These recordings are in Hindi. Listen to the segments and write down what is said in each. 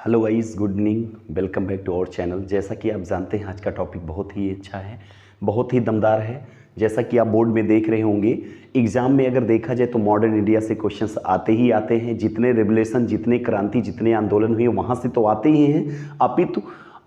Hello guys, good evening. Welcome back to our channel. जैसा कि आप जानते हैं, आज का टॉपिक बहुत ही अच्छा है, बहुत ही दमदार है। जैसा कि आप बोर्ड में देख रहे होंगे, एग्ज़ाम में अगर देखा जाए तो मॉडर्न इंडिया से क्वेश्चंस आते ही आते हैं। जितने रिवोल्यूशन, जितने क्रांति, जितने आंदोलन हुए वहाँ से तो आते ही हैं, अपितु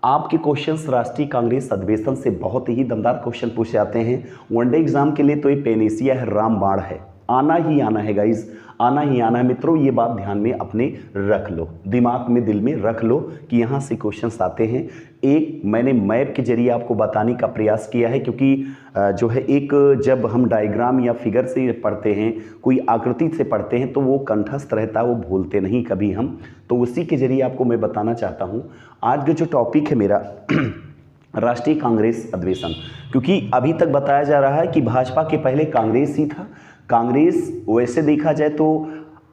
आपके क्वेश्चंस राष्ट्रीय कांग्रेस अधिवेशन से बहुत ही दमदार क्वेश्चन पूछे जाते हैं। वनडे एग्जाम के लिए तो ये पेनेसिया है, रामबाण है, आना ही आना है गाइज, आना ही आना है मित्रों। ये बात ध्यान में अपने रख लो, दिमाग में, दिल में रख लो कि यहाँ से क्वेश्चंस आते हैं। एक मैंने मैप के जरिए आपको बताने का प्रयास किया है, क्योंकि जो है एक जब हम डायग्राम या फिगर से पढ़ते हैं, कोई आकृति से पढ़ते हैं, तो वो कंठस्थ रहता है, वो भूलते नहीं कभी हम। तो उसी के जरिए आपको मैं बताना चाहता हूँ। आज का जो टॉपिक है मेरा राष्ट्रीय कांग्रेस अधिवेशन, क्योंकि अभी तक बताया जा रहा है कि भाजपा के पहले कांग्रेस ही था। कांग्रेस वैसे देखा जाए तो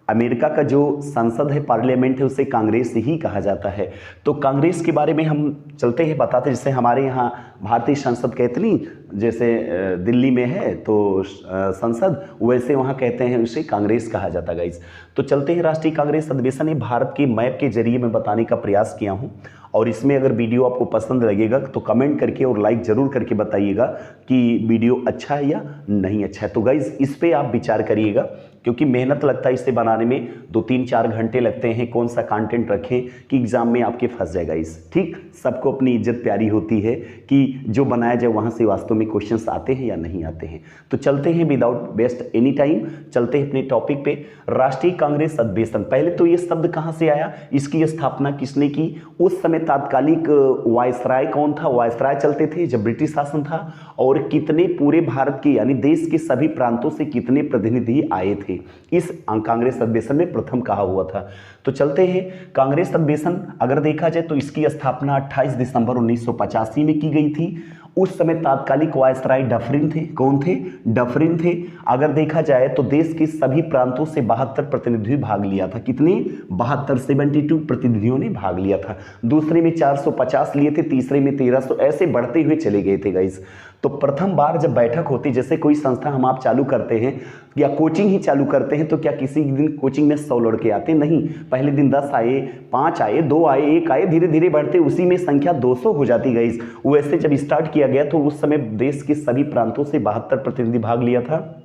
अमेरिका का जो संसद है, पार्लियामेंट है, उसे कांग्रेस ही कहा जाता है। तो कांग्रेस के बारे में हम चलते हैं बताते, जैसे हमारे यहाँ भारतीय संसद कहते नहीं, जैसे दिल्ली में है तो संसद, वैसे वहाँ कहते हैं उसे कांग्रेस कहा जाता है गाइस। तो चलते हैं राष्ट्रीय कांग्रेस अधिवेशन। ये भारत के मैप के जरिए मैं बताने का प्रयास किया हूँ, और इसमें अगर वीडियो आपको पसंद लगेगा तो कमेंट करके और लाइक ज़रूर करके बताइएगा कि वीडियो अच्छा है या नहीं अच्छा है। तो गाइज़ इस पे आप विचार करिएगा, क्योंकि मेहनत लगता है इसे बनाने में, 2-3-4 घंटे लगते हैं। कौन सा कंटेंट रखें कि एग्जाम में आपके फंस जाएगा इस, ठीक। सबको अपनी इज्जत प्यारी होती है कि जो बनाया जाए वहाँ से वास्तव में क्वेश्चंस आते हैं या नहीं आते हैं। तो चलते हैं विदाउट वेस्ट एनी टाइम, चलते हैं अपने टॉपिक पे। राष्ट्रीय कांग्रेस अधिवेशन, पहले तो ये शब्द कहाँ से आया, इसकी स्थापना किसने की? उस समय तात्कालिक वायसराय कौन था? वायसराय चलते थे जब ब्रिटिश शासन था। और कितने पूरे भारत के यानी देश के सभी प्रांतों से कितने प्रतिनिधि आए थे इस कांग्रेस अधिवेशन में, प्रथम कहा हुआ था। तो चलते हैं कांग्रेस अधिवेशन। अगर देखा जाए तो इसकी स्थापना 28 दिसंबर 1985 में की गई थी। उस समय तात्कालिक वायसराय डफरिन थे। कौन थे? डफरिन थे। अगर देखा जाए तो देश के सभी प्रांतों से 72 प्रतिनिधियों भाग लिया था। कितने? 72, 72 प्रतिनिधियों ने भाग लिया था। दूसरे में 450 लिए थे, तीसरे में 1300, ऐसे बढ़ते हुए चले गए थे गाइस। तो प्रथम बार जब बैठक होती, जैसे कोई संस्था हम आप चालू करते हैं या कोचिंग ही चालू करते हैं, तो क्या किसी दिन कोचिंग में 100 लड़के आते? नहीं। पहले दिन 10 आए, 5 आए, 2 आए, 1 आए, धीरे धीरे बढ़ते उसी में संख्या 200 हो जाती गई। वैसे जब स्टार्ट किया गया तो उस समय देश के सभी प्रांतों से 72 प्रतिनिधि भाग लिया था।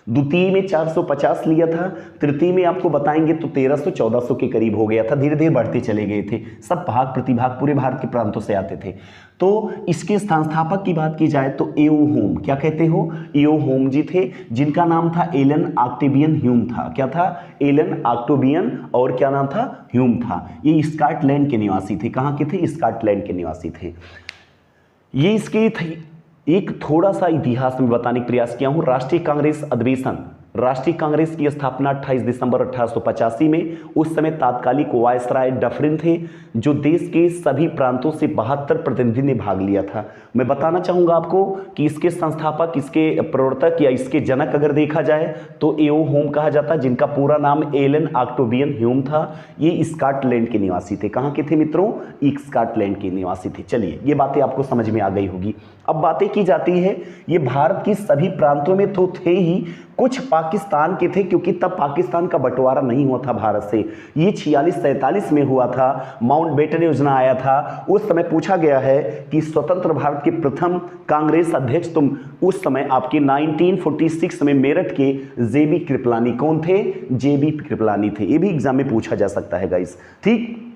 द्वितीय में 450 लिया था। तृतीय में आपको बताएंगे तो 1300, 1400 के करीब हो गया था। धीरे धीरे बढ़ते चले गए थे। सब भाग प्रतिभाग पूरे भारत के प्रांतों से आते थे। तो इसके संस्थापक की बात की जाए तो एओ होम, क्या कहते हो? एओ होम जी थे, जिनका नाम था एलन ऑक्टेवियन ह्यूम था। क्या था? एलन ऑक्टेवियन, और क्या नाम था? ह्यूम था। ये स्कॉटलैंड के निवासी थे। कहाँ के थे? स्कॉटलैंड के निवासी थे। ये इसके एक थोड़ा सा इतिहास में बताने का प्रयास किया हूं। राष्ट्रीय कांग्रेस अधिवेशन, राष्ट्रीय कांग्रेस की स्थापना 28 दिसंबर 1885 में। उस समय तात्कालिक वायसराय डफरिन थे, जो देश के सभी प्रांतों से 72 प्रतिनिधि ने भाग लिया था। मैं बताना चाहूंगा आपको कि इसके संस्थापक, इसके प्रवर्तक या इसके जनक अगर देखा जाए तो एओ होम कहा जाता है, जिनका पूरा नाम एलन ऑक्टेवियन ह्यूम था। ये स्कॉटलैंड के निवासी थे। कहाँ के थे मित्रों? स्कॉटलैंड के निवासी थे। चलिए, ये बातें आपको समझ में आ गई होगी। अब बातें की जाती है, ये भारत की सभी प्रांतों में तो थे ही, कुछ पाकिस्तान के थे, क्योंकि तब पाकिस्तान का बंटवारा नहीं हुआ था भारत से। ये 46-47 में हुआ था। माउंटबेटन योजना आया था। उस समय पूछा गया है कि स्वतंत्र भारत के प्रथम कांग्रेस अध्यक्ष तुम उस समय आपके 1946 में मेरठ के जेबी कृपलानी। कौन थे? जेबी कृपलानी थे। ये भी एग्जाम में पूछा जा सकता है गाइस, ठीक।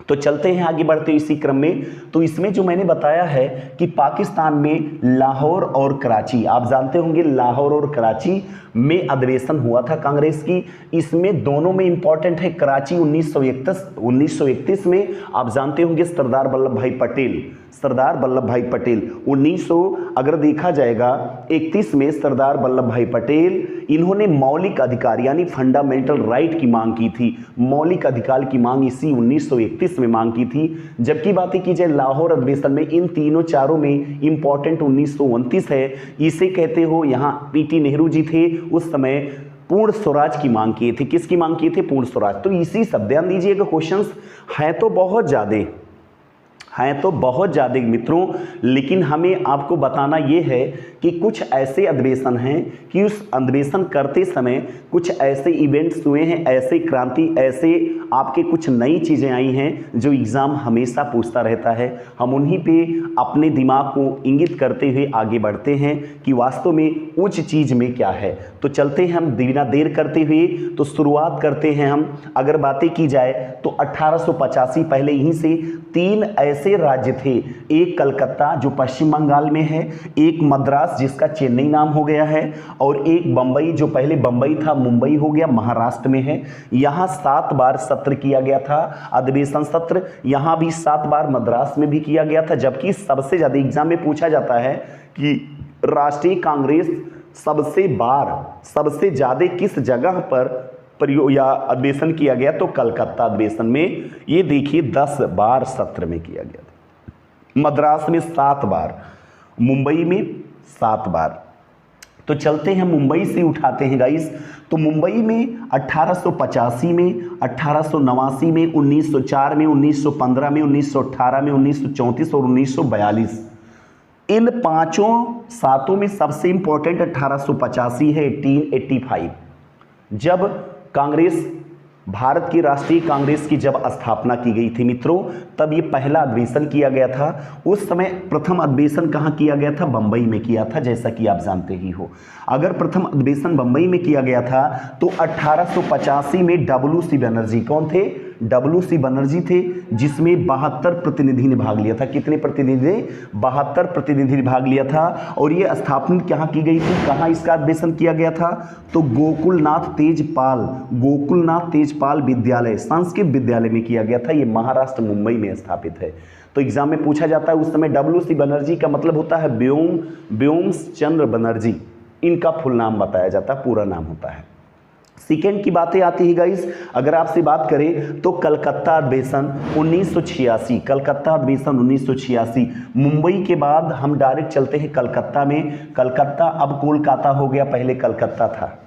तो चलते हैं आगे बढ़ते इसी क्रम में। तो इसमें जो मैंने बताया है कि पाकिस्तान में लाहौर और कराची, आप जानते होंगे लाहौर और कराची में अधिवेशन हुआ था कांग्रेस की। इसमें दोनों में इंपॉर्टेंट है कराची 1931 में, आप जानते होंगे सरदार वल्लभ भाई पटेल, सरदार वल्लभ भाई पटेल 1900 अगर देखा जाएगा 31 में सरदार वल्लभ भाई पटेल, इन्होंने मौलिक अधिकार यानी फंडामेंटल राइट की मांग की थी। मौलिक अधिकार की मांग इसी 1931 में मांग की थी। जबकि बातें की जाए लाहौर अधिवेशन में, इन तीनों चारों में इंपॉर्टेंट 1929 है। इसे कहते हो, यहाँ पीटी नेहरू जी थे उस समय, पूर्ण स्वराज की मांग किए थे। किसकी मांग किए थे? पूर्ण स्वराज। तो इसी सब ध्यान दीजिएगा, क्वेश्चंस हैं तो बहुत ज्यादा, हैं तो बहुत ज़्यादा मित्रों, लेकिन हमें आपको बताना ये है कि कुछ ऐसे अधिवेशन हैं कि उस अधिवेशन करते समय कुछ ऐसे इवेंट्स हुए हैं, ऐसे क्रांति, ऐसे आपके कुछ नई चीज़ें आई हैं जो एग्ज़ाम हमेशा पूछता रहता है। हम उन्हीं पे अपने दिमाग को इंगित करते हुए आगे बढ़ते हैं कि वास्तव में उच्च चीज़ में क्या है। तो चलते हैं हम बिना देर करते हुए, तो शुरुआत करते हैं हम। अगर बातें की जाए तो 1885 पहले यहीं से 3 ऐसे राज्य थे, एक कलकत्ता जो पश्चिम बंगाल में है, एक मद्रास जिसका चेन्नई नाम हो गया है, और एक बंबई जो पहले बंबई था मुंबई हो गया, महाराष्ट्र में है। यहाँ 7 बार सत्र किया गया था, अधिवेशन सत्र। यहाँ भी 7 बार मद्रास में भी किया गया था। जबकि सबसे ज़्यादा एग्जाम में पूछा जाता है कि राष्ट्रीय कांग्रेस सबसे ज़्यादा किस जगह पर प्रयोग या अधिवेशन किया गया, तो कलकत्ता अधिवेशन में। ये देखिए 10 बार सत्र में किया गया था, मद्रास में 7 बार, मुंबई में 7 बार। तो चलते हैं मुंबई से उठाते हैं गाइस। तो मुंबई में 1885 में, 1889 में, 1904 में, 1915 में, 1918 में, 1934 और 1942। इन 7 में सबसे इंपॉर्टेंट 1885 है, 1885, जब कांग्रेस, भारत की राष्ट्रीय कांग्रेस की जब स्थापना की गई थी मित्रों, तब ये पहला अधिवेशन किया गया था। उस समय प्रथम अधिवेशन कहाँ किया गया था? बंबई में किया था, जैसा कि आप जानते ही हो। अगर प्रथम अधिवेशन बंबई में किया गया था तो 1885 में WC बनर्जी, कौन थे? WC बनर्जी थे, जिसमें 72 प्रतिनिधि ने भाग लिया था। कितने प्रतिनिधि ने? 72 प्रतिनिधि ने भाग लिया था। और ये स्थापना कहाँ की गई थी, कहाँ इसका अधिवेशन किया गया था? तो गोकुलनाथ तेजपाल विद्यालय, संस्कृत विद्यालय में किया गया था। ये महाराष्ट्र मुंबई में स्थापित है। तो एग्जाम में पूछा जाता है उस समय WC बनर्जी का मतलब होता है व्योम्स चंद्र बनर्जी, इनका फुल नाम बताया जाता है, पूरा नाम होता है। सेकेंड की बातें आती है गाइस। अगर आपसे बात करें तो कलकत्ता अधिवेशन 1986, कलकत्ता अधिवेशन 1986। मुंबई के बाद हम डायरेक्ट चलते हैं कलकत्ता में। कलकत्ता अब कोलकाता हो गया, पहले कलकत्ता था,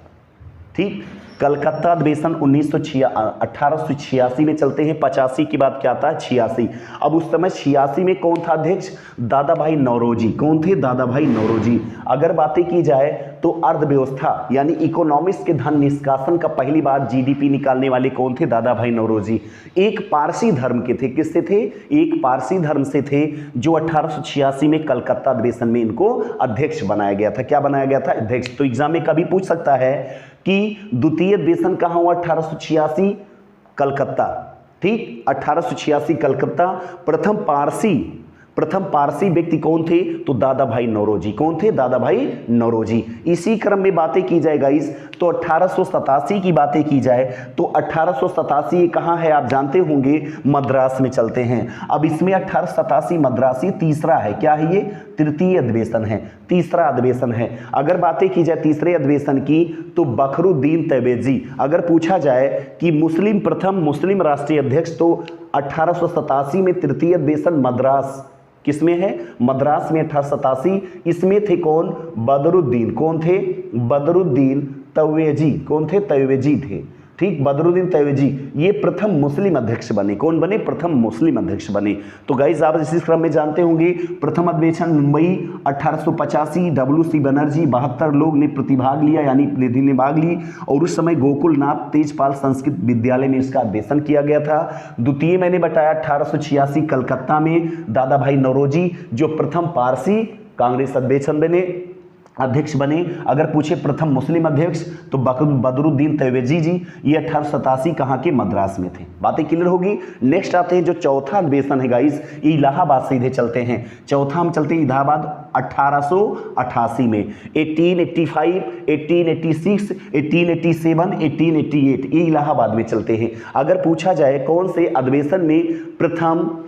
ठीक। कलकत्ता अधिवेशन 1886 में चलते हैं। 85 की बात क्या आता है? 86। अब उस समय 86 में कौन था अध्यक्ष? दादा भाई नौरोजी। कौन थे? दादा भाई नौरोजी। अगर बातें की जाए तो अर्थव्यवस्था यानी इकोनॉमिक्स के धन निष्कासन का पहली बार GDP निकालने वाले कौन थे? दादा भाई नौरोजी। एक पारसी धर्म के थे। किससे थे? एक पारसी धर्म से थे, जो 1886 में कलकत्ता अधिवेशन में इनको अध्यक्ष बनाया गया था। क्या बनाया गया था? अध्यक्ष। तो एग्जाम में कभी पूछ सकता है कि द्वितीय अधिवेशन कहाँ हुआ? 1886 कलकत्ता, ठीक। 1886 कलकत्ता। प्रथम पारसी व्यक्ति कौन थे? तो दादा भाई नौरोजी। कौन थे? दादा भाई नौरोजी। इसी क्रम में बातें की जाए गाइस तो 1887 की बातें की जाए तो 1887 कहाँ है? आप जानते होंगे, मद्रास में चलते हैं। अब इसमें 1887 मद्रासी तीसरा है। क्या है ये? तृतीय अधिवेशन है, तीसरा अधिवेशन है। अगर बातें की जाए तीसरे अधिवेशन की तो बखरुद्दीन तैयबजी। अगर पूछा जाए कि प्रथम मुस्लिम राष्ट्रीय अध्यक्ष, तो 1887 में तृतीय अधिवेशन मद्रास, किसमें है? मद्रास में 1887। इसमें थे कौन? बदरुद्दीन। कौन थे? बदरुद्दीन तैयबजी। कौन थे? तैयबजी थे, ठीक। बदरुद्दीन तैयबजी ये प्रथम मुस्लिम अध्यक्ष बने। कौन बने? प्रथम मुस्लिम अध्यक्ष बने। तो गाइस आप इसी क्रम में जानते होंगे, प्रथम अधिवेशन मुंबई 1885, WC बनर्जी, 72 लोग ने प्रतिभाग लिया, यानी प्रतिनिधि ने भाग ली। और उस समय गोकुलनाथ तेजपाल संस्कृत विद्यालय में इसका अधिवेशन किया गया था। द्वितीय मैंने बताया 1886 कलकत्ता में दादा भाई नौरोजी, जो प्रथम पारसी कांग्रेस अध्यक्ष बने। अगर पूछे प्रथम मुस्लिम अध्यक्ष तो बदरुद्दीन तैयबजी जी, ये 1887 कहाँ के? मद्रास में थे। बातें क्लियर होगी। नेक्स्ट आते हैं जो चौथा अधिवेशन है गाइस, इलाहाबाद सीधे चलते हैं। चौथा हम चलते हैं इलाहाबाद 1888 में। 1885, 1886, 1887, 1888 ये इलाहाबाद में चलते हैं। अगर पूछा जाए कौन से अधिवेशन में प्रथम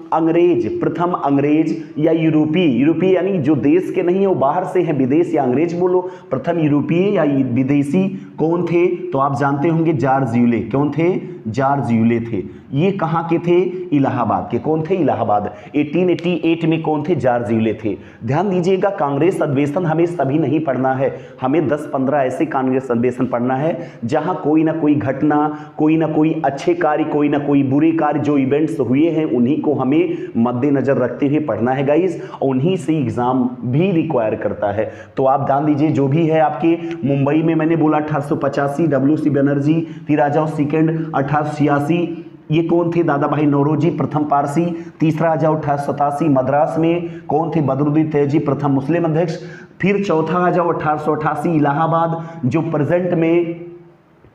अंग्रेज या यूरोपीय यानी जो देश के नहीं है वो बाहर से हैं, विदेश या अंग्रेज बोलो, प्रथम यूरोपीय या विदेशी कौन थे? तो आप जानते होंगे जॉर्ज यूले। कौन थे? जॉर्ज यूले थे। ये कहाँ के थे? इलाहाबाद के। कौन थे? इलाहाबाद। 1888 में कौन थे? जॉर्ज यूले थे। ध्यान दीजिएगा, कांग्रेस अधिवेशन हमें सभी नहीं पढ़ना है, हमें 10-15 ऐसे कांग्रेस अधिवेशन पढ़ना है जहां कोई ना कोई घटना, कोई ना कोई अच्छे कार्य, कोई ना कोई बुरे कार्य, जो इवेंट्स हुए हैं उन्हीं को हमें मद्देनजर रखते हुए पढ़ना है गाइस, और उन्हीं से एग्जाम भी रिक्वायर करता है। तो आप ध्यान दीजिए, जो भी है आपके मुंबई में मैंने बोला 1885 डब्ल्यू.सी. बनर्जी, फिर आ जाओ सेकेंड 1886, ये कौन थे? दादा भाई नौरोजी, प्रथम पारसी। तीसरा आ जाओ 1887 मद्रास में कौन थे? बदरुद्दीन तैयबजी, प्रथम मुस्लिम अध्यक्ष। फिर चौथा आ जाओ 1888 इलाहाबाद, जो प्रेजेंट में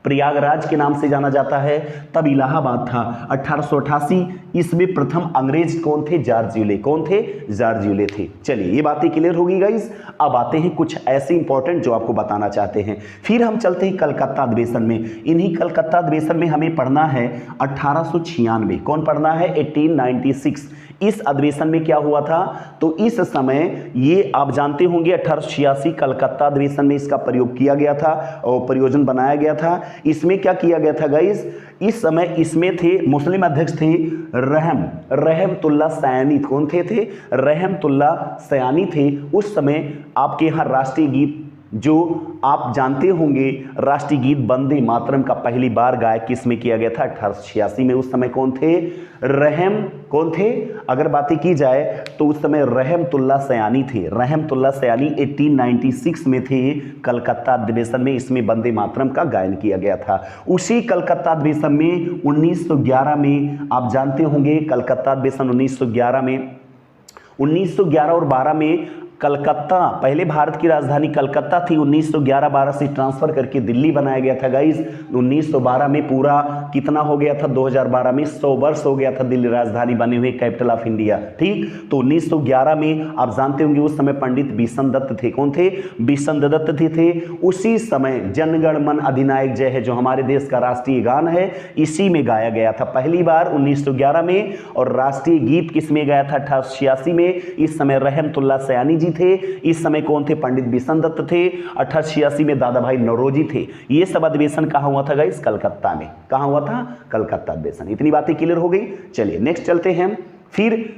प्रयागराज के नाम से जाना जाता है, तब इलाहाबाद था 1888। इसमें प्रथम अंग्रेज कौन थे? George Yule. कौन थे? जॉर्ज यूले थे। चलिए ये बातें क्लियर होगी गाइस। अब आते हैं कुछ ऐसे इंपॉर्टेंट जो आपको बताना चाहते हैं। फिर हम चलते हैं कलकत्ता अधिवेशन में। इन्हीं कलकत्ता अधिवेशन में हमें पढ़ना है 1896। कौन पढ़ना है? 1896। इस अधिवेशन में क्या हुआ था? तो इस समय ये आप जानते होंगे 1886 कलकत्ता अधिवेशन में इसका प्रयोग किया गया था और प्रयोजन बनाया गया था। इसमें क्या किया गया था गाइस? इस समय इसमें थे मुस्लिम अध्यक्ष थे रहमतुल्लाह सयानी। कौन थे? रहमतुल्लाह सयानी थे। उस समय आपके यहाँ राष्ट्रीय गीत जो आप जानते होंगे, राष्ट्रीय गीत वंदे मातरम का पहली बार गायक किसमें किया गया था? 1886 में। उस समय कौन थे? कौन थे? अगर बातें की जाए तो उस समय रहमतुल्लाह सयानी थे। रहमतुल्लाह सयानी 1896 में थे कलकत्ता अधिवेशन में, इसमें वंदे मातरम का गायन किया गया था। उसी कलकत्ता अधिवेशन में 1911 में आप जानते होंगे, कलकत्ता अधिवेशन 1911 और 12 में कलकत्ता, पहले भारत की राजधानी कलकत्ता थी, 1911-12 से ट्रांसफर करके दिल्ली बनाया गया था गाइस। 1912 में पूरा कितना हो गया था? 2012 में 100 वर्ष हो गया था दिल्ली राजधानी बने हुए, कैपिटल ऑफ इंडिया। ठीक, तो 1911 में आप जानते होंगे उस समय पंडित बिशन दत्त थे। कौन थे? बिशन दत्त थे। उसी समय जनगण मन अधिनायक जय है, जो हमारे देश का राष्ट्रीय गान है, इसी में गाया गया था पहली बार 1911 में। और राष्ट्रीय गीत किस में गाया था? 1886 में। इस समय रहमतुल्लाह सयानी थे। इस समय कौन थे? पंडित बिशन दत्त थे। 1886 में दादा भाई नौरोजी थे। ये सब अधिवेशन कहां हुआ था गाइस? कलकत्ता में। कहां हुआ था? कलकत्ता अधिवेशन। इतनी बातें क्लियर हो गई। चलिए नेक्स्ट चलते हैं। फिर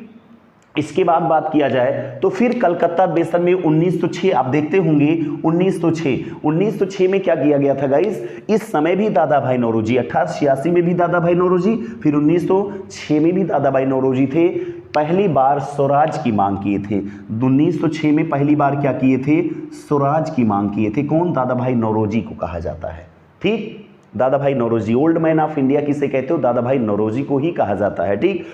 इसके बाद बात किया जाए तो फिर कलकत्ता अधिवेशन में 1906 आप देखते होंगे 1906 में क्या किया गया था गाइस? इस समय भी दादा भाई नौरोजी, 1886 में भी दादा भाई नौरोजी, फिर 1906 में भी दादा भाई नौरोजी थे। पहली बार स्वराज की मांग किए थे। 1906 में पहली बार क्या किए थे? स्वराज की मांग किए थे। कौन? दादा भाई नौरोजी को कहा जाता है। ठीक, Dadabhai Naoroji, old man of India किसे कहते हो? दादा भाई नौरोजी को ही कहा जाता है। ठीक,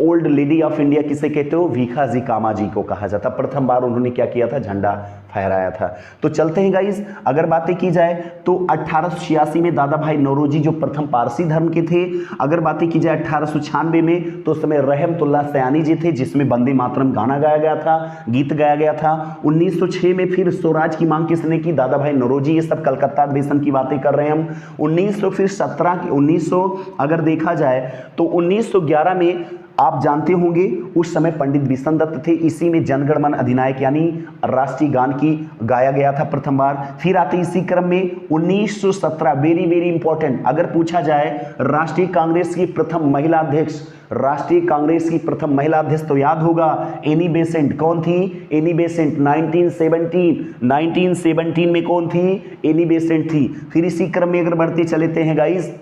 ओल्ड लेडी ऑफ इंडिया किसे कहते हो? भीखाजी कामा जी को कहा जाता। प्रथम बार उन्होंने क्या किया था? झंडा फहराया था। तो चलते हैं गाइस, अगर बातें की जाए तो 1886 में दादा भाई नौरोजी जो प्रथम पारसी धर्म के थे। अगर बातें की जाए 1896 में तो उस समय रहमतुल्लाह सयानी जी थे, जिसमें वंदे मातरम गाना गाया गया था, गीत गाया गया था। 1906 में फिर स्वराज की मांग किसने की? दादा भाई नौरोजी। ये सब कलकत्ता अधिवेशन की बातें कर रहे हैं हम। 1900 अगर देखा जाए तो 1911 में आप जानते होंगे उस समय पंडित बिशन दत्त थे। इसी में जनगण मन अधिनायक यानी राष्ट्रीय गान की गाया गया था प्रथम बार। फिर आते इसी क्रम में 1917, वेरी वेरी इंपॉर्टेंट, अगर पूछा जाए राष्ट्रीय कांग्रेस की प्रथम महिला अध्यक्ष, राष्ट्रीय कांग्रेस की प्रथम महिला अध्यक्ष तो याद होगा एनी बेसेंट। कौन थी? Annie Besant. 1917 में कौन थी? एनी बेसेंट थी। फिर इसी क्रम में अगर बढ़ते चलते हैं गाइस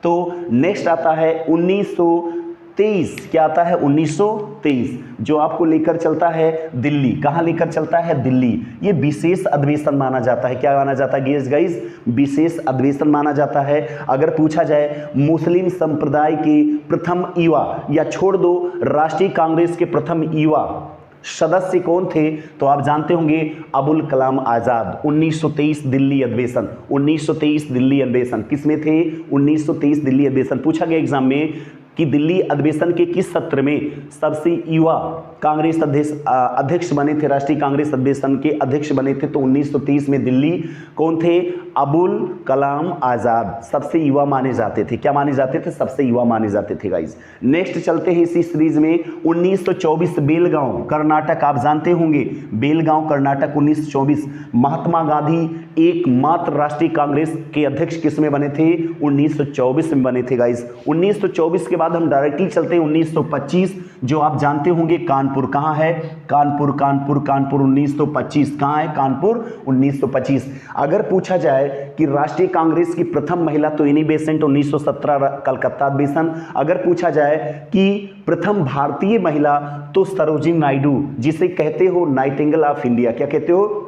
तो नेक्स्ट आता है 1923। क्या आता है? 1923, जो आपको लेकर चलता है दिल्ली। कहां लेकर चलता है? दिल्ली। ये विशेष अधिवेशन माना जाता है। क्या माना जाता है गाइस? विशेष अधिवेशन माना जाता है। अगर पूछा जाए मुस्लिम संप्रदाय के प्रथम युवा, या छोड़ दो राष्ट्रीय कांग्रेस के प्रथम युवा सदस्य कौन थे, तो आप जानते होंगे अबुल कलाम आजाद। 1923 दिल्ली अधिवेशन, 1923 दिल्ली अधिवेशन किसमें थे? 1923 दिल्ली अधिवेशन। पूछा गया एग्जाम में कि दिल्ली अधिवेशन के किस सत्र में सबसे युवा कांग्रेस अध्यक्ष बने थे, राष्ट्रीय कांग्रेस अधिवेशन के अध्यक्ष बने थे? तो 1930 में दिल्ली कौन थे? अबुल कलाम आजाद सबसे युवा माने जाते थे। क्या माने जाते थे? सबसे युवा माने जाते थे गाइस। नेक्स्ट चलते हैं इसी सीरीज में 1924 बेलगांव कर्नाटक, आप जानते होंगे बेलगांव कर्नाटक 1924। महात्मा गांधी एकमात्र राष्ट्रीय कांग्रेस के अध्यक्ष किसमें बने थे? 1924 में बने थे गाइस। 1924 के बाद हम डायरेक्टली चलते हैं 1925, जो आप जानते होंगे कानपुर। कहां है? कानपुर, कानपुर, कानपुर 1925। कहां है? कानपुर 1925। अगर पूछा जाए कि राष्ट्रीय कांग्रेस की प्रथम महिला, तो एनी बेसेंट 1917 कलकत्ता अधिवेशन। अगर पूछा जाए कि प्रथम भारतीय महिला, तो सरोजिनी नायडू, जिसे कहते हो नाइटिंगेल ऑफ इंडिया। क्या कहते हो?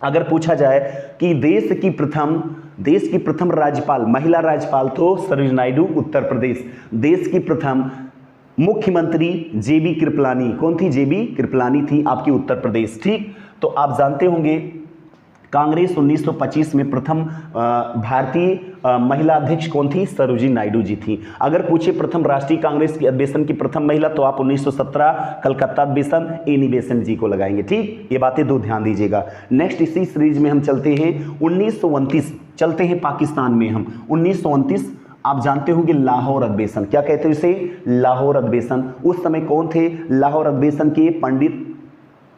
अगर पूछा जाए कि देश की प्रथम राज्यपाल, महिला राज्यपाल, तो सरोजिनी नायडू उत्तर प्रदेश। देश की प्रथम मुख्यमंत्री जेबी कृपलानी, कौन थी? जेबी कृपलानी थी आपकी उत्तर प्रदेश। ठीक, तो आप जानते होंगे कांग्रेस 1925 में प्रथम भारतीय महिला अध्यक्ष कौन थी? सरोजिनी नायडू जी थी। अगर पूछे प्रथम राष्ट्रीय कांग्रेस की अधिवेशन की प्रथम महिला, तो आप 1917 कलकत्ता अधिवेशन, एनी बेसेंट जी को लगाएंगे। ठीक, ये बातें दो ध्यान दीजिएगा। नेक्स्ट इसी सीरीज में हम चलते हैं 1929, चलते हैं पाकिस्तान में हम 1929। आप जानते होंगे लाहौर अधिवेशन। क्या कहते हैं इसे? लाहौर अधिवेशन। उस समय कौन थे लाहौर अधिवेशन के? पंडित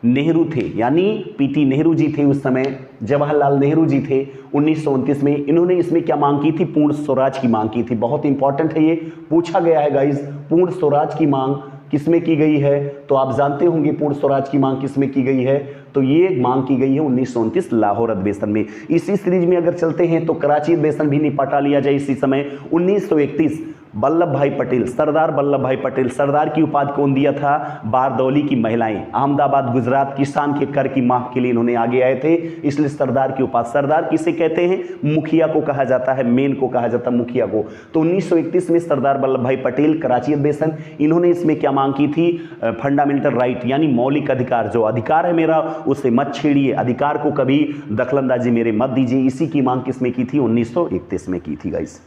नेहरू थे, यानी पीटी नेहरू जी थे उस समय, जवाहरलाल नेहरू जी थे 1929 में। इन्होंने इसमें क्या मांग की थी? पूर्ण स्वराज की मांग की थी। बहुत इंपॉर्टेंट है, ये पूछा गया है गाइस। पूर्ण स्वराज की मांग किसमें की गई है? तो आप जानते होंगे पूर्ण स्वराज की मांग किसमें की गई है? तो ये मांग की गई है 1929 लाहौर अधिवेशन में। इसी सीरीज में अगर चलते हैं तो कराची अधिवेशन भी निपटा लिया जाए इसी समय 1931। वल्लभ भाई पटेल, सरदार वल्लभ भाई पटेल, सरदार की उपाधि कौन दिया था? बारदौली की महिलाएं, अहमदाबाद गुजरात किसान के कर की मांग के लिए इन्होंने आगे आए थे, इसलिए सरदार की उपाधि। सरदार किसे कहते हैं? मुखिया को कहा जाता है, मेन को कहा जाता है मुखिया को। तो 1931 में सरदार वल्लभ भाई पटेल, कराची अधिवेशन, इन्होंने इसमें क्या मांग की थी? फंडामेंटल राइट, यानी मौलिक अधिकार, जो अधिकार है मेरा उसे मत छेड़िए, अधिकार को कभी दखलंदाजी मेरे मत दीजिए, इसी की मांग किसमें की थी? 1931 में की थी गाइस।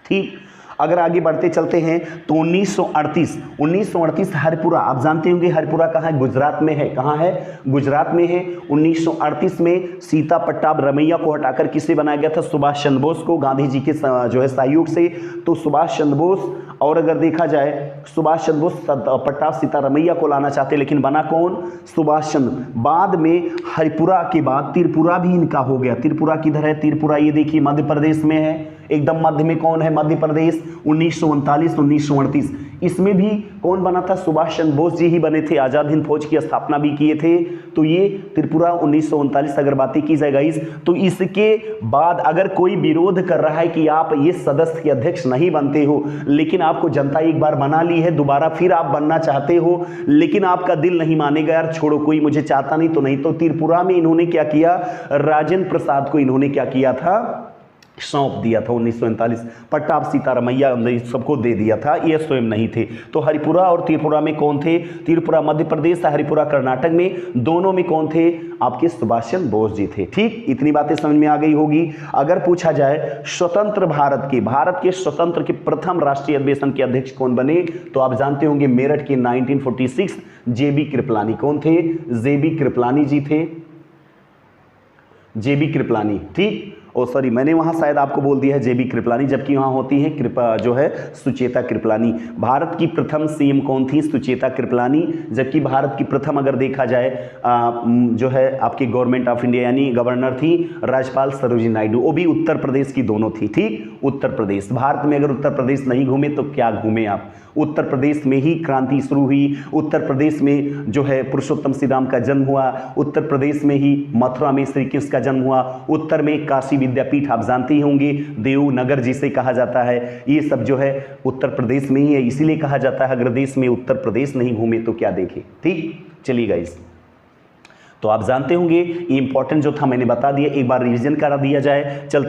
ठीक, अगर आगे बढ़ते चलते हैं तो 1938 हरिपुरा, आप जानते होंगे हरिपुरा कहाँ है? गुजरात में है। कहाँ है? गुजरात में है। 1938 में सीता पट्टाभ रमैया को हटाकर किसे बनाया गया था? सुभाष चंद्र बोस को, गांधी जी के जो है सहयोग से। तो सुभाष चंद्र बोस, और अगर देखा जाए सुभाष चंद्र बोस पट्टाभ सीता रमैया को लाना चाहते, लेकिन बना कौन? सुभाष चंद्र। बाद में हरिपुरा के बाद त्रिपुरा भी इनका हो गया। त्रिपुरा किधर है? त्रिपुरा ये देखिए मध्य प्रदेश में है, एकदम मध्य में। कौन है? मध्य प्रदेश। 1939-1938 इसमें भी कौन बना था? सुभाष चंद्र बोस जी ही बने थे, आजाद हिंद फौज की स्थापना भी किए थे। तो ये त्रिपुरा 1939 अगर बातें की जाए गाइस, तो इसके बाद अगर कोई विरोध कर रहा है कि आप ये सदस्य के अध्यक्ष नहीं बनते हो, लेकिन आपको जनता एक बार बना ली है, दोबारा फिर आप बनना चाहते हो, लेकिन आपका दिल नहीं मानेगा, यार छोड़ो, कोई मुझे चाहता नहीं तो नहीं। तो त्रिपुरा में इन्होंने क्या किया? राजेंद्र प्रसाद को इन्होंने क्या किया था? सौंप दिया था 1939। पट्टाभ सीता रमैया सबको दे दिया था, ये स्वयं नहीं थे। तो हरिपुरा और त्रिपुरा में कौन थे? त्रिपुरा मध्य प्रदेश, हरिपुरा कर्नाटक में। दोनों में कौन थे? आपके सुभाष चंद्र बोस जी थे। ठीक, इतनी बातें समझ में आ गई होगी। अगर पूछा जाए स्वतंत्र भारत के स्वतंत्र के प्रथम राष्ट्रीय अधिवेशन के अध्यक्ष कौन बने? तो आप जानते होंगे मेरठ के 1946 जेबी कृपलानी। कौन थे? जेबी कृपलानी जी थे, जेबी कृपलानी। ठीक, ओ सॉरी, मैंने वहां शायद आपको बोल दिया है जेबी कृपलानी, जबकि वहां होती है कृपा जो है सुचेता कृपलानी। भारत की प्रथम सीएम कौन थी? सुचेता कृपलानी। जबकि भारत की प्रथम अगर देखा जाए जो है आपकी गवर्नमेंट ऑफ इंडिया यानी गवर्नर थी राज्यपाल सरोजिनी नायडू, वो भी उत्तर प्रदेश की दोनों थी। ठीक, उत्तर प्रदेश। भारत में अगर उत्तर प्रदेश नहीं घूमे तो क्या घूमे आप? उत्तर प्रदेश में ही क्रांति शुरू हुई, उत्तर प्रदेश में जो है पुरुषोत्तम श्री राम का जन्म हुआ, उत्तर प्रदेश में ही मथुरा में श्री कृष्ण का जन्म हुआ, उत्तर में काशी विद्यापीठ आप जानते ही होंगे, देवनगर जिसे कहा जाता है, ये सब जो है उत्तर प्रदेश में ही है। इसीलिए कहा जाता है अगर देश में उत्तर प्रदेश नहीं घूमे तो क्या देखे। ठीक, चलिए गाइस, तो आप जानते होंगे ये इंपॉर्टेंट जो था मैंने बता दिया, एक बार रिवीजन करा दिया जाए।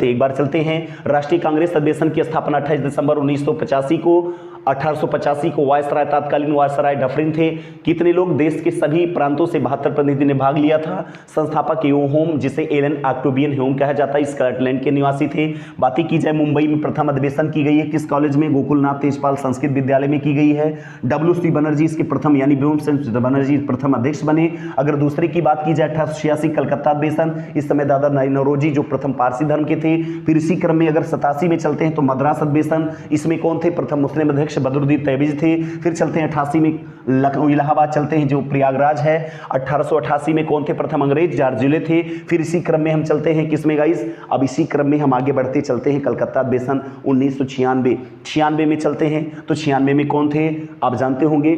एक बार चलते हैं। राष्ट्रीय कांग्रेस अधिवेशन की स्थापना 28 दिसंबर 1985 को 1885 को वायसराय तत्कालीन वायसराय डफरिन थे। कितने लोग? देश के सभी प्रांतों से 72 प्रतिनिधि ने भाग लिया था। संस्थापक ह्यूम, जिसे एलन ऑक्टेवियन ह्यूम कहा जाता है, स्कॉटलैंड के निवासी थे। बातें की जाए मुंबई में प्रथम अधिवेशन की गई है किस कॉलेज में? गोकुलनाथ तेजपाल संस्कृत विद्यालय में की गई है। WC बनर्जी इसके प्रथम यानी भीमसेन बनर्जी प्रथम अध्यक्ष बने। अगर दूसरे की बात की जाए 1886 कलकत्ता अधिवेशन, इस समय दादा नौरोजी जो प्रथम पारसी धर्म के थे। फिर इसी क्रम में अगर 87 में चलते हैं तो मद्रास अधिवेशन, इसमें कौन थे? प्रथम मुस्लिम अध्यक्ष बदरुद्दीन तैयबी थे। फिर चलते हैं 88 में लखनऊ इलाहाबाद चलते हैं जो प्रयागराज है। 1888 में कौन थे? प्रथम अंग्रेज जॉर्ज थे। फिर इसी क्रम में हम चलते हैं किसमें गाइस? अब इसी क्रम में हम आगे बढ़ते चलते हैं कलकत्ता अधिवेशन 1996 में चलते हैं। तो 96 में कौन थे? आप जानते होंगे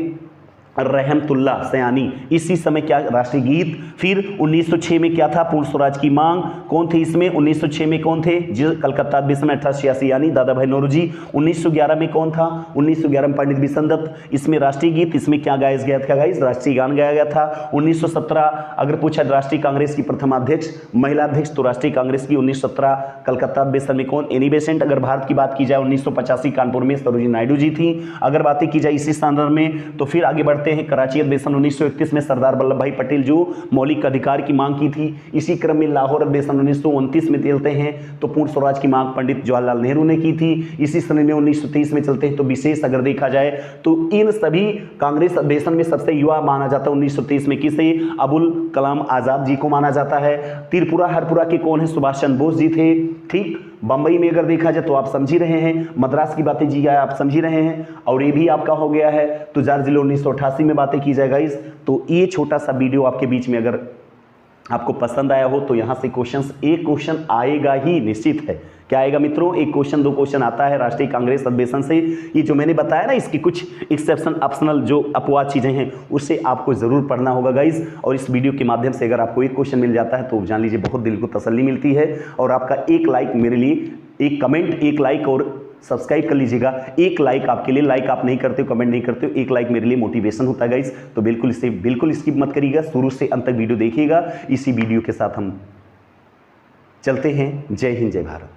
रहमतुल्ला सयानी। इसी समय क्या? राष्ट्रीय गीत। फिर 1906 में क्या था? पूर्ण स्वराज की मांग। कौन थे इसमें? 1906 में कौन थे? जो कलकत्ता अधिवेशन 1886 यानी दादा भाई नौरोजी। 1911 में कौन था? 1911 में पंडित बिशन दत्त। इसमें राष्ट्रीय गीत, इसमें क्या गाया गया था गाइस? राष्ट्रीय गान गाया गया था। 1917 अगर पूछा राष्ट्रीय कांग्रेस की प्रथम अध्यक्ष महिला अध्यक्ष तो राष्ट्रीय कांग्रेस की 1917 कलकत्ता अधिवेशन में कौन? Annie Besant. अगर भारत की बात की जाए 1985 कानपुर में सरोजिनी नायडू जी थी। अगर बातें की जाए इसी संदर्भ में तो फिर आगे बढ़ते हैं कराची अधिवेशन 1931 में सरदार वल्लभ भाई पटेल जो मौलिक अधिकार की मांग की थी। इसी क्रम में लाहौर अधिवेशन 1929 में चलते हैं तो पूर्ण स्वराज की मांग पंडित जवाहरलाल नेहरू ने की थी। इसी समय में 1930 में चलते हैं तो विशेष अगर देखा जाए तो इन सभी कांग्रेस अधिवेशन में सबसे युवा माना जाता है 1930 में किसे? अबुल कलाम आजाद जी को माना जाता है। त्रिपुरा हरपुरा के कौन है? सुभाष चंद्र बोस जी थे। ठीक। बंबई में अगर देखा जाए तो आप समझ ही रहे हैं। मद्रास की बातें जी आप समझ ही रहे हैं और ये भी आपका हो गया है। तो जॉर्ज जिले 1988 में बातें की जाए गाइस। तो ये छोटा सा वीडियो आपके बीच में अगर आपको पसंद आया हो तो यहाँ से क्वेश्चंस, एक क्वेश्चन आएगा ही निश्चित है। क्या आएगा मित्रों? एक क्वेश्चन, 2 क्वेश्चन आता है राष्ट्रीय कांग्रेस अधिवेशन से। ये जो मैंने बताया ना इसकी कुछ एक्सेप्शन ऑप्शनल जो अपवाद चीजें हैं उससे आपको जरूर पढ़ना होगा गाइज। और इस वीडियो के माध्यम से अगर आपको एक क्वेश्चन मिल जाता है तो जान लीजिए बहुत दिल को तसल्ली मिलती है। और आपका एक लाइक मेरे लिए, एक कमेंट, एक लाइक और सब्सक्राइब कर लीजिएगा। एक लाइक आपके लिए, लाइक आप नहीं करते हो, कमेंट नहीं करते हो, एक लाइक मेरे लिए मोटिवेशन होता है गाइस। तो बिल्कुल स्किप मत करिएगा, शुरू से अंत तक वीडियो देखिएगा। इसी वीडियो के साथ हम चलते हैं। जय हिंद, जय भारत।